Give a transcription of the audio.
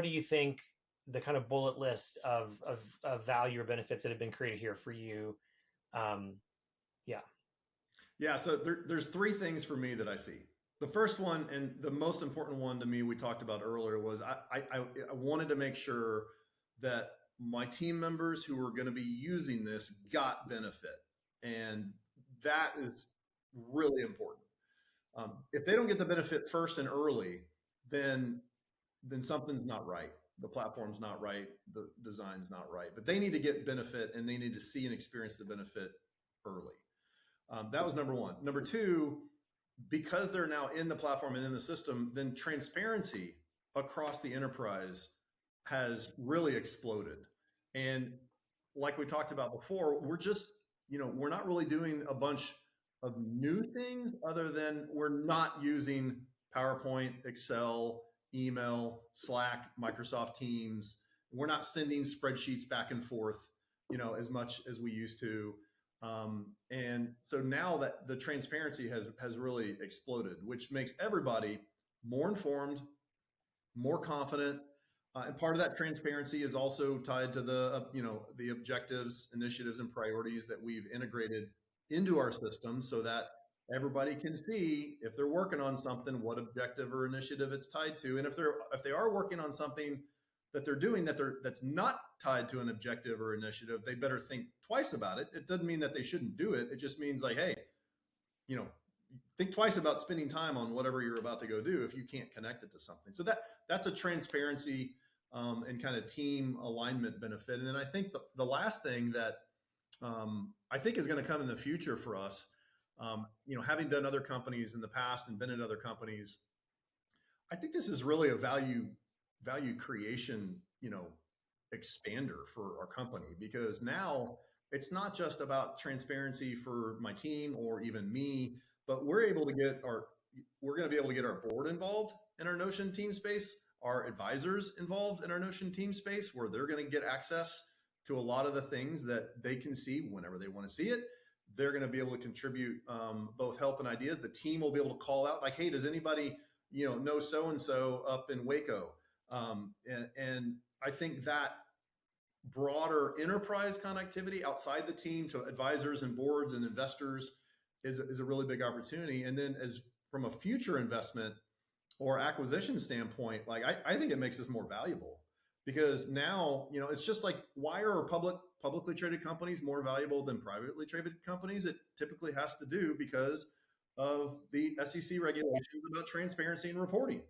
do you think the kind of bullet list of value or benefits that have been created here for you? Um, yeah. Yeah, so there's three things for me that I see. The first one, and the most important one to me, we talked about earlier, was I wanted to make sure that my team members who were going to be using this got benefit. And that is really important. If they don't get the benefit first and early, then then something's not right. The platform's not right. The design's not right. But they need to get benefit and they need to see and experience the benefit early. That was number one. Number two, because they're now in the platform and in the system, then transparency across the enterprise has really exploded. And like we talked about before, we're just, we're not really doing a bunch of new things other than we're not using PowerPoint, Excel, email, Slack, Microsoft Teams. We're not sending spreadsheets back and forth, as much as we used to. And so now that the transparency has really exploded, which makes everybody more informed, more confident. And part of that transparency is also tied to the objectives, initiatives, and priorities that we've integrated into our system, so that everybody can see if they're working on something, what objective or initiative it's tied to, and if they are working on something that they're doing that's not tied to an objective or initiative, they better think twice about it. It doesn't mean that they shouldn't do it. It just means like, hey, you know, think twice about spending time on whatever you're about to go do if you can't connect it to something. So that's a transparency and kind of team alignment benefit. And then I think the last thing that I think is going to come in the future for us, having done other companies in the past and been at other companies, I think this is really a value creation, expander for our company, because now it's not just about transparency for my team or even me, but we're going to be able to get our board involved in our Notion team space, our advisors involved in our Notion team space, where they're going to get access to a lot of the things that they can see whenever they want to see it. They're going to be able to contribute both help and ideas. The team will be able to call out like, hey, does anybody know so-and-so up in Waco? And I think that broader enterprise connectivity outside the team to advisors and boards and investors is a really big opportunity. And then as from a future investment or acquisition standpoint, like I think it makes us more valuable, because now, it's just like, why are publicly traded companies more valuable than privately traded companies? It typically has to do because of the SEC regulations about transparency and reporting.